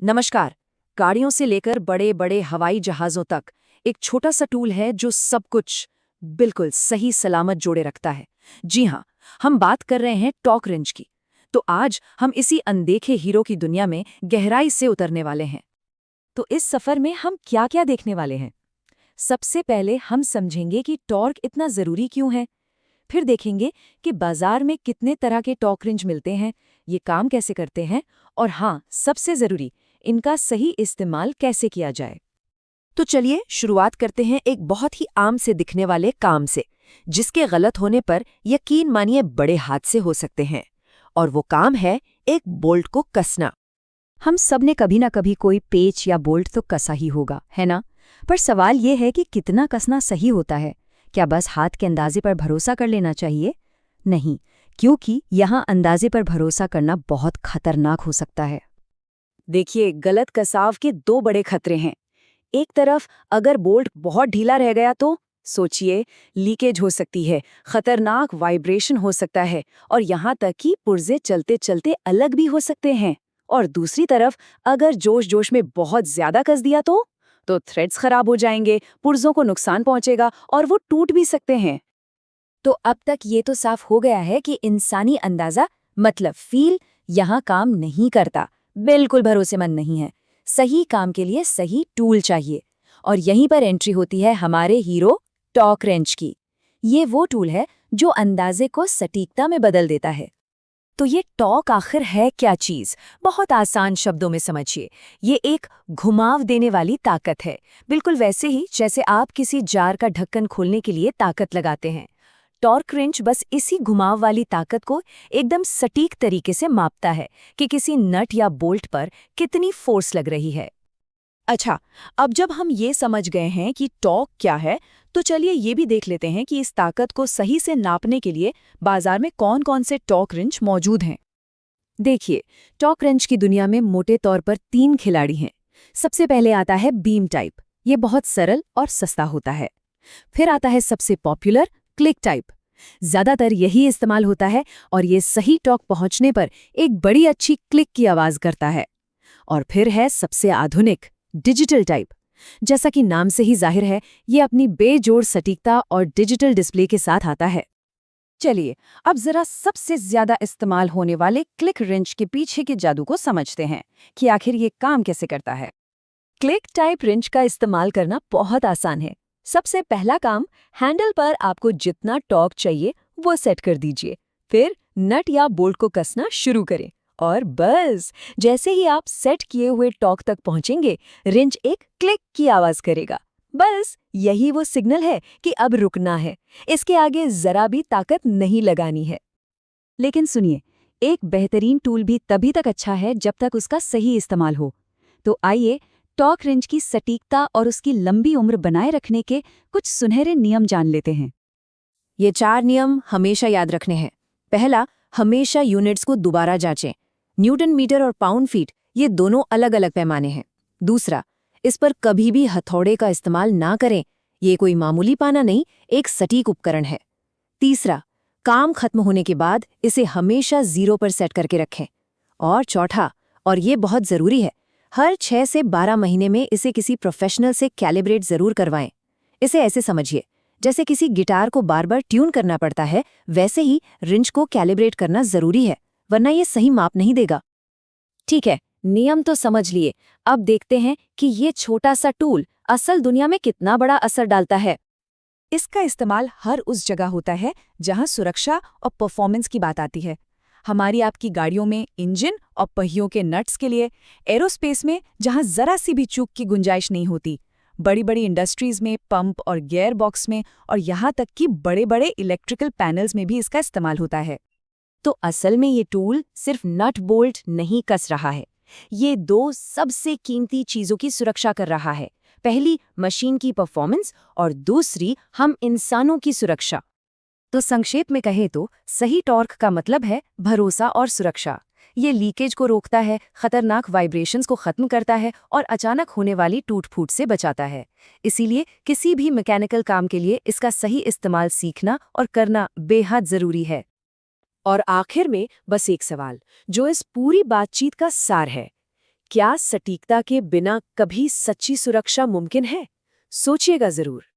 नमस्कार। गाड़ियों से लेकर बड़े बड़े हवाई जहाज़ों तक एक छोटा सा टूल है जो सब कुछ बिल्कुल सही सलामत जोड़े रखता है। जी हाँ, हम बात कर रहे हैं टॉर्क रिंच की। तो आज हम इसी अनदेखे हीरो की दुनिया में गहराई से उतरने वाले हैं। तो इस सफर में हम क्या-क्या देखने वाले हैं? सबसे पहले हम समझेंगे कि टॉर्क इतना ज़रूरी क्यों है। फिर देखेंगे कि बाजार में कितने तरह के टॉर्क रिंच मिलते हैं, ये काम कैसे करते हैं और हाँ, सबसे ज़रूरी, इनका सही इस्तेमाल कैसे किया जाए। तो चलिए शुरुआत करते हैं एक बहुत ही आम से दिखने वाले काम से, जिसके गलत होने पर यकीन मानिए बड़े हादसे हो सकते हैं। और वो काम है एक बोल्ट को कसना। हम सब ने कभी ना कभी कोई पेच या बोल्ट तो कसा ही होगा, है ना? पर सवाल ये है कि कितना कसना सही होता है? क्या बस हाथ के अंदाजे पर भरोसा कर लेना चाहिए? नहीं, क्योंकि यहाँ अंदाजे पर भरोसा करना बहुत खतरनाक हो सकता है। देखिए, गलत कसाव के दो बड़े खतरे हैं। एक तरफ अगर बोल्ट बहुत ढीला रह गया तो सोचिए, लीकेज हो सकती है, खतरनाक वाइब्रेशन हो सकता है और यहाँ तक कि पुर्जे चलते चलते अलग भी हो सकते हैं। और दूसरी तरफ अगर जोश जोश में बहुत ज्यादा कस दिया तो थ्रेड्स खराब हो जाएंगे, पुर्जों को नुकसान पहुंचेगा और वो टूट भी सकते हैं। तो अब तक ये तो साफ हो गया है कि इंसानी अंदाजा मतलब फील यहाँ काम नहीं करता, बिल्कुल भरोसेमंद नहीं है। सही काम के लिए सही टूल चाहिए और यहीं पर एंट्री होती है हमारे हीरो टॉर्क रेंच की। ये वो टूल है जो अंदाजे को सटीकता में बदल देता है। तो ये टॉर्क आखिर है क्या चीज? बहुत आसान शब्दों में समझिए। ये एक घुमाव देने वाली ताकत है, बिल्कुल वैसे ही जैसे आप किसी जार का ढक्कन खोलने के लिए ताकत लगाते हैं। टॉर्क रिंच बस इसी घुमाव वाली ताकत को एकदम सटीक तरीके से मापता है कि किसी नट या बोल्ट पर कितनी फोर्स लग रही है। अच्छा, अब जब हम ये समझ गए हैं कि टॉर्क क्या है, तो चलिए ये भी देख लेते हैं कि इस ताकत को सही से नापने के लिए बाजार में कौन-कौन से टॉर्क रिंच मौजूद हैं। देखिए, टॉर्क रिंच की दुनिया में मोटे तौर पर 3 खिलाड़ी हैं। सबसे पहले आता है बीम टाइप, ये बहुत सरल और सस्ता होता है। फिर आता है सबसे पॉपुलर क्लिक टाइप, ज्यादातर यही इस्तेमाल होता है और ये सही टॉर्क पहुंचने पर एक बड़ी अच्छी क्लिक की आवाज करता है। और फिर है सबसे आधुनिक डिजिटल टाइप। जैसा कि नाम से ही जाहिर है, ये अपनी बेजोड़ सटीकता और डिजिटल डिस्प्ले के साथ आता है। चलिए, अब जरा सबसे ज्यादा इस्तेमाल होने वाले क्लिक रिंच के पीछे के जादू को समझते हैं कि आखिर ये काम कैसे करता है। क्लिक टाइप रिंच का इस्तेमाल करना बहुत आसान है। सबसे पहला काम, हैंडल पर आपको जितना टॉर्क चाहिए वो सेट कर दीजिए। फिर नट या बोल्ट को कसना शुरू करें और बस जैसे ही आप सेट किए हुए टॉर्क तक पहुंचेंगे, रिंच एक क्लिक की आवाज करेगा। बस यही वो सिग्नल है कि अब रुकना है, इसके आगे जरा भी ताकत नहीं लगानी है। लेकिन सुनिए, एक बेहतरीन टूल भी तभी तक अच्छा है जब तक उसका सही इस्तेमाल हो। तो आइए टॉर्क रिंच की सटीकता और उसकी लंबी उम्र बनाए रखने के कुछ सुनहरे नियम जान लेते हैं। ये 4 नियम हमेशा याद रखने हैं। पहला, हमेशा यूनिट्स को दोबारा जांचें। न्यूटन मीटर और पाउंड फीट, ये दोनों अलग अलग पैमाने हैं। दूसरा, इस पर कभी भी हथौड़े का इस्तेमाल ना करें, ये कोई मामूली पाना नहीं, एक सटीक उपकरण है। तीसरा, काम खत्म होने के बाद इसे हमेशा 0 पर सेट करके रखें। और चौथा, और ये बहुत ज़रूरी है, हर 6 से 12 महीने में इसे किसी प्रोफेशनल से कैलिब्रेट ज़रूर करवाएं। इसे ऐसे समझिए, जैसे किसी गिटार को बार बार ट्यून करना पड़ता है, वैसे ही रिंच को कैलिब्रेट करना ज़रूरी है, वरना ये सही माप नहीं देगा। ठीक है, नियम तो समझ लिए। अब देखते हैं कि ये छोटा सा टूल असल दुनिया में कितना बड़ा असर डालता है। इसका इस्तेमाल हर उस जगह होता है जहां सुरक्षा और परफॉर्मेंस की बात आती है। हमारी आपकी गाड़ियों में इंजन और पहियों के नट्स के लिए, एरोस्पेस में जहां जरा सी भी चूक की गुंजाइश नहीं होती, बड़ी बड़ी इंडस्ट्रीज में पंप और गियर बॉक्स में, और यहाँ तक कि बड़े बड़े इलेक्ट्रिकल पैनल्स में भी इसका इस्तेमाल होता है। तो असल में ये टूल सिर्फ नट बोल्ट नहीं कस रहा है, ये दो सबसे कीमती चीजों की सुरक्षा कर रहा है। पहली, मशीन की परफॉर्मेंस और दूसरी, हम इंसानों की सुरक्षा। तो संक्षेप में कहे तो सही टॉर्क का मतलब है भरोसा और सुरक्षा। ये लीकेज को रोकता है, खतरनाक वाइब्रेशंस को खत्म करता है और अचानक होने वाली टूट-फूट से बचाता है। इसीलिए किसी भी मैकेनिकल काम के लिए इसका सही इस्तेमाल सीखना और करना बेहद जरूरी है। और आखिर में बस एक सवाल, जो इस पूरी बातचीत का सार है, क्या सटीकता के बिना कभी सच्ची सुरक्षा मुमकिन है? सोचिएगा जरूर।